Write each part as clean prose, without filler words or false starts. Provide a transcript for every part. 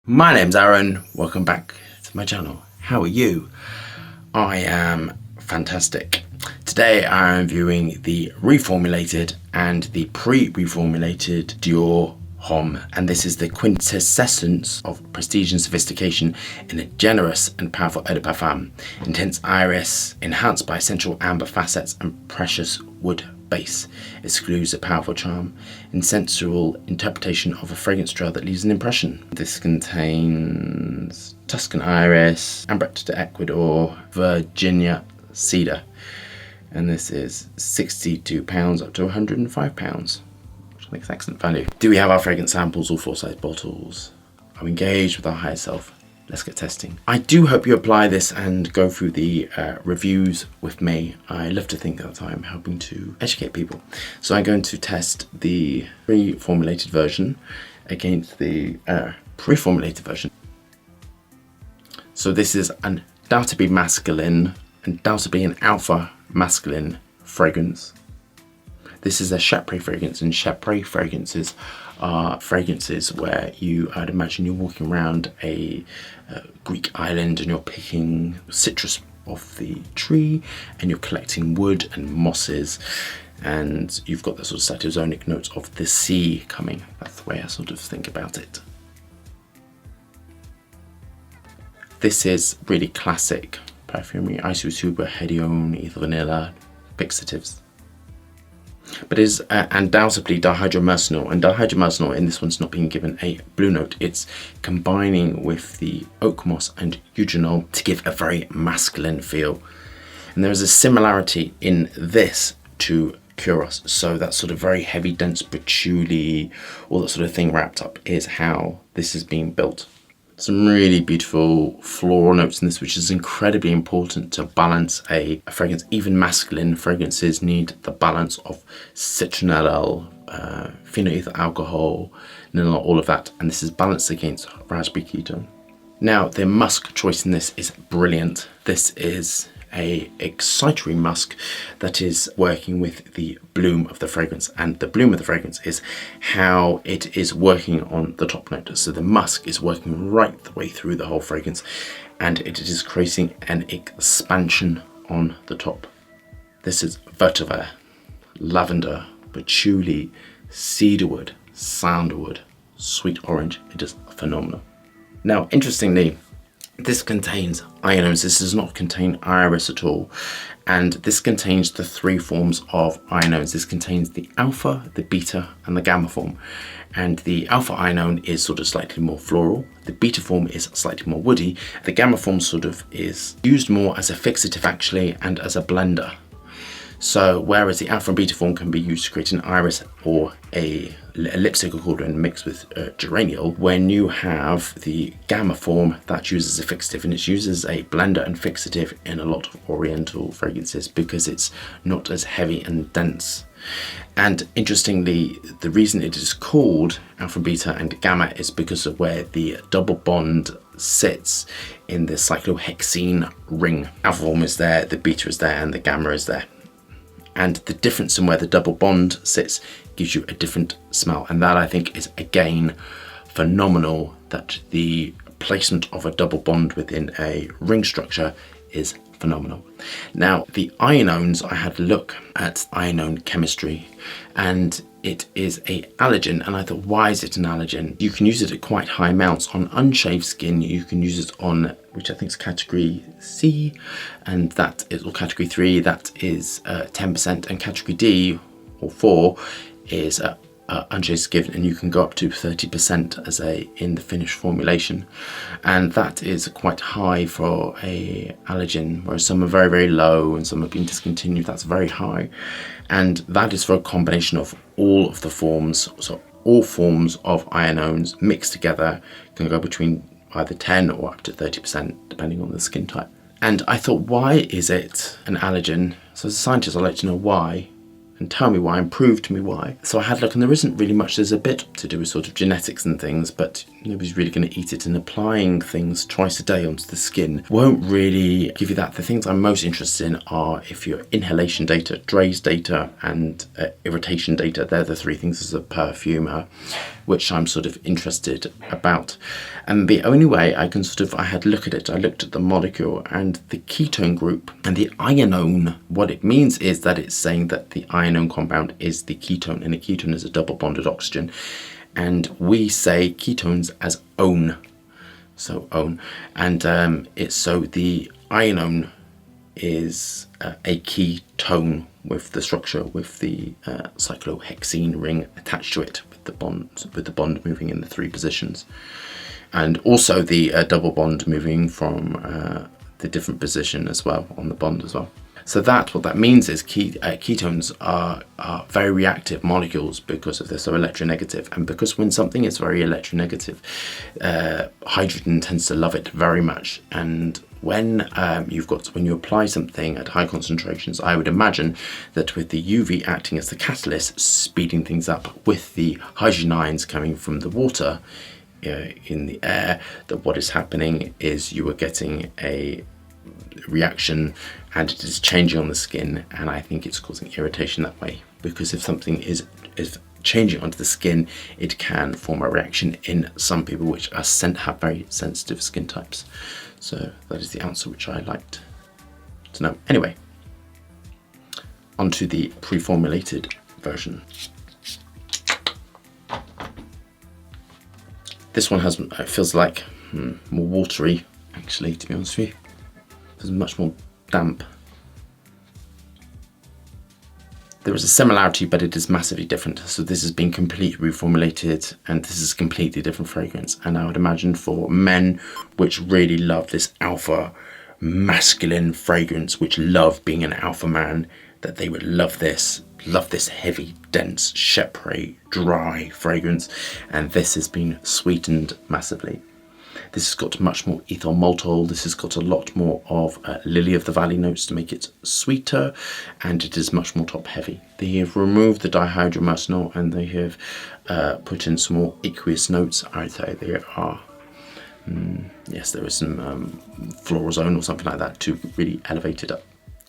My name's Aaron, welcome back to my channel. How are you? I am fantastic. Today I am viewing the reformulated and the pre-reformulated Dior Homme, and this is the quintessence of prestige and sophistication in a generous and powerful eau de parfum. Intense iris, enhanced by essential amber facets and precious wood base, excludes a powerful charm and sensual interpretation of a fragrance trail that leaves an impression. This contains Tuscan iris, Ambret de Ecuador, Virginia cedar, and this is £62 up to £105, which I think is excellent value. Do we have our fragrance samples, all 4-size bottles? Are we engaged with our higher self? Let's get testing. I do hope you apply this and go through the reviews with me. I love to think that I'm helping to educate people. So I'm going to test the pre-formulated version against the pre-formulated version. So this is undoubtedly masculine, undoubtedly an alpha masculine fragrance. This is a Chapre fragrance, and Chapre fragrances are fragrances where I'd imagine you're walking around a Greek island and you're picking citrus off the tree and you're collecting wood and mosses, and you've got the sort of cytosonic notes of the sea coming. That's the way I sort of think about it. This is really classic Perfumer, Isosuper, Hedione, Ethyl Vanilla, fixatives. But it is undoubtedly dihydromercenol, and dihydromercenol in this one's not being given a blue note. It's combining with the oak moss and eugenol to give a very masculine feel. And there is a similarity in this to Curos, so that sort of very heavy, dense patchouli, all that sort of thing wrapped up is how this is being built. Some really beautiful floral notes in this, which is incredibly important to balance a fragrance. Even masculine fragrances need the balance of citronellal, phenol ethyl alcohol, nonylol, all of that, and this is balanced against raspberry ketone. Now, the musk choice in this is brilliant. This is a excitatory musk that is working with the bloom of the fragrance, and the bloom of the fragrance is how it is working on the top note. So the musk is working right the way through the whole fragrance, and it is creating an expansion on the top. This is vetiver, lavender, patchouli, cedarwood, sandalwood, sweet orange. It is phenomenal. Now, interestingly, this contains ionones. This does not contain iris at all, and this contains the 3 forms of ionones. This contains the alpha, the beta, and the gamma form, and the alpha ionone is sort of slightly more floral, the beta form is slightly more woody, the gamma form sort of is used more as a fixative actually and as a blender. So whereas the alpha and beta form can be used to create an iris or a lipstick called when mixed with geraniol, when you have the gamma form, that uses a fixative, and it's used as a blender and fixative in a lot of oriental fragrances because it's not as heavy and dense. And interestingly, the reason it is called alpha, beta and gamma is because of where the double bond sits in the cyclohexene ring. Alpha form is there, the beta is there, and the gamma is there. And the difference in where the double bond sits gives you a different smell, and that I think is again phenomenal, that the placement of a double bond within a ring structure is phenomenal. Now, the ionones, I had a look at ionone chemistry, and it is a allergen, and I thought, why is it an allergen? You can use it at quite high amounts on unshaved skin. You can use it on, which I think is category C, and that is, or category 3, that is 10%, and category D or 4 is unshaved skin, and you can go up to 30% as in the finished formulation, and that is quite high for a allergen, whereas some are very, very low and some have been discontinued. That's very high, and that is for a combination of all of the forms. So all forms of ionones mixed together can go between either 10 or up to 30% depending on the skin type. And I thought, why is it an allergen? So as a scientist, I'd like to know why and tell me why and prove to me why. So I had a look, and there isn't really much. There's a bit to do with sort of genetics and things, but nobody's really going to eat it, and applying things twice a day onto the skin won't really give you that. The things I'm most interested in are if your inhalation data, Dre's data, and irritation data. They're the three things as a perfumer which I'm sort of interested about. And the only way I can I had a look at it, I looked at the molecule and the ketone group and the ionone. What it means is that it's saying that the ionone compound is the ketone, and a ketone is a double bonded oxygen. And we say ketones as one. So one. And it's so the ionone is a ketone with the structure with the cyclohexene ring attached to it, with the bond moving in the three positions, and also the double bond moving from the different position as well on the bond as well. So what that means is ketones are very reactive molecules because of this, so electronegative, and because when something is very electronegative, hydrogen tends to love it very much. And when you apply something at high concentrations, I would imagine that with the UV acting as the catalyst, speeding things up, with the hydrogen ions coming from the water in the air, that what is happening is you are getting a reaction and it is changing on the skin, and I think it's causing irritation that way, because if something is changing onto the skin, it can form a reaction in some people which have very sensitive skin types. So that is the answer which I liked to know. Anyway, onto the pre-formulated version. This one feels like more watery, actually, to be honest with you. It's much more damp. There is a similarity, but it is massively different. So this has been completely reformulated, and this is a completely different fragrance. And I would imagine for men which really love this alpha masculine fragrance, which love being an alpha man, that they would love this heavy, dense, Chepre, dry fragrance. And this has been sweetened massively. This has got much more ethyl maltol. This has got a lot more of lily of the valley notes to make it sweeter, and it is much more top heavy. They have removed the dihydromercenol and they have put in some more aqueous notes. I'd say there are, yes, there is some floral zone or something like that to really elevate it up.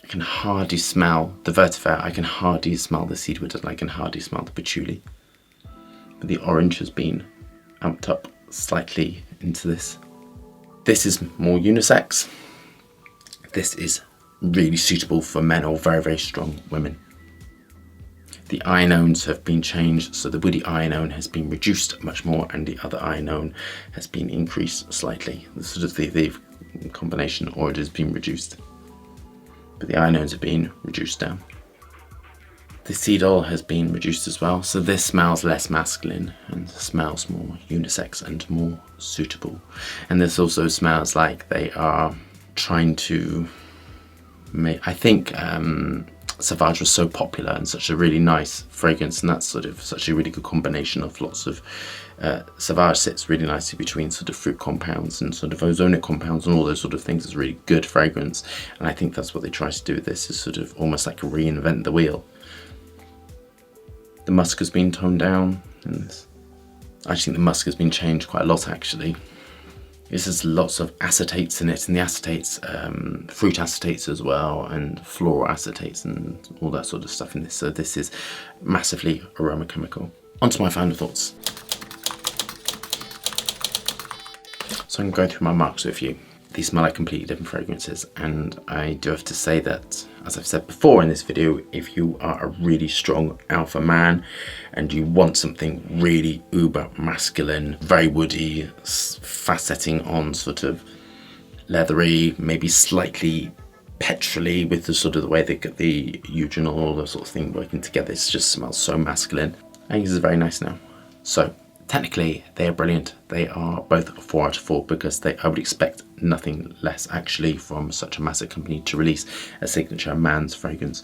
I can hardly smell the vetiver. I can hardly smell the cedarwood, and I can hardly smell the patchouli. But the orange has been amped up slightly into this. This is more unisex. This is really suitable for men or very, very strong women. The ionones have been changed, so the woody ionone has been reduced much more, and the other ionone has been increased slightly. The sort of the combination, or it has been reduced, but the ionones have been reduced down. The cedar has been reduced as well, so this smells less masculine and smells more unisex and more suitable. And this also smells like they are trying to make, I think Sauvage was so popular and such a really nice fragrance, and that's sort of such a really good combination of lots of Sauvage sits really nicely between sort of fruit compounds and sort of ozonic compounds and all those sort of things. It's a really good fragrance, and I think that's what they try to do with this, is sort of almost like reinvent the wheel. The musk has been toned down in this. I think the musk has been changed quite a lot, actually. This has lots of acetates in it, and the acetates, fruit acetates as well, and floral acetates and all that sort of stuff in this. So this is massively aroma chemical. On to my final thoughts. So I'm going to go through my marks with you. These smell like completely different fragrances, and I do have to say that, as I've said before in this video, if you are a really strong alpha man and you want something really uber masculine, very woody, fast setting on sort of leathery, maybe slightly petrol-y with the sort of the way they get the eugenol, all the sort of thing working together, it just smells so masculine. I think this is very nice now. So technically, they are brilliant. They are both 4 out of 4 because I would expect nothing less actually from such a massive company to release a signature man's fragrance.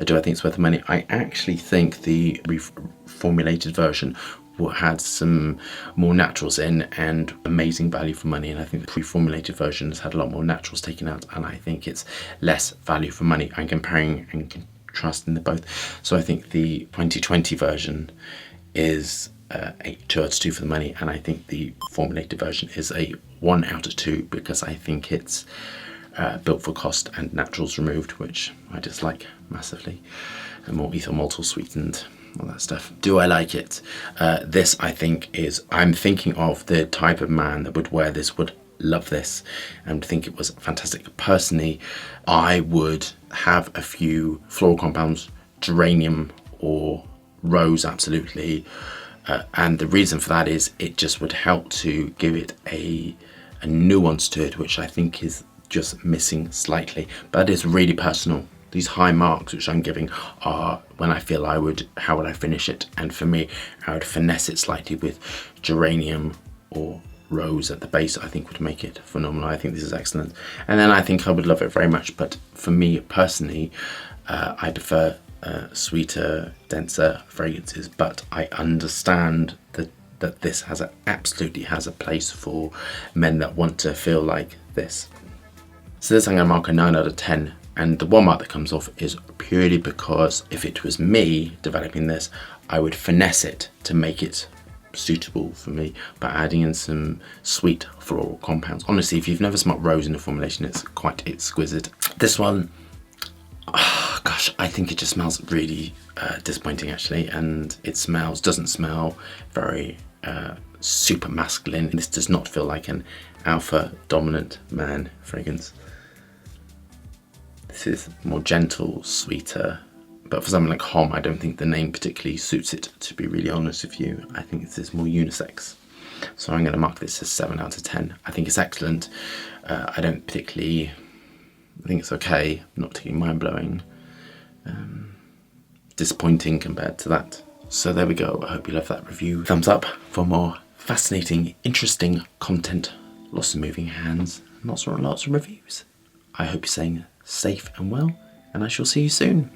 Do I think it's worth the money? I actually think the reformulated version had some more naturals in and amazing value for money, and I think the pre-formulated version has had a lot more naturals taken out, and I think it's less value for money. I'm comparing and trust in the both. So I think the 2020 version is a 2 out of 2 for the money, and I think the formulated version is a 1 out of 2 because I think it's built for cost and naturals removed, which I dislike massively, and more ethyl maltol sweetened, all that stuff. Do I like it? This, I think, I'm thinking of the type of man that would wear this, would love this, and think it was fantastic. Personally, I would have a few floral compounds, geranium or rose, absolutely. And the reason for that is it just would help to give it a nuance to it, which I think is just missing slightly. But that is really personal. These high marks which I'm giving are when I feel how would I finish it? And for me, I would finesse it slightly with geranium or rose at the base. I think would make it phenomenal. I think this is excellent. And then I think I would love it very much. But for me personally, I prefer sweeter, denser fragrances. But I understand that this absolutely has a place for men that want to feel like this. So this I'm going to mark a 9 out of 10. And the 1 mark that comes off is purely because if it was me developing this, I would finesse it to make it suitable for me by adding in some sweet floral compounds. Honestly, if you've never smelled rose in a formulation, it's quite exquisite. This one, oh gosh, I think it just smells really disappointing actually, and it doesn't smell very super masculine. This does not feel like an alpha dominant man fragrance. This is more gentle, sweeter, but for something like Homme, I don't think the name particularly suits it, to be really honest with you. I think this is more unisex. So I'm going to mark this as 7 out of 10. I think it's excellent. I think it's okay, not particularly mind-blowing. Disappointing compared to that. So there we go. I hope you love that review. Thumbs up for more fascinating, interesting content. Lots of moving hands, lots of reviews. I hope you're staying safe and well, and I shall see you soon.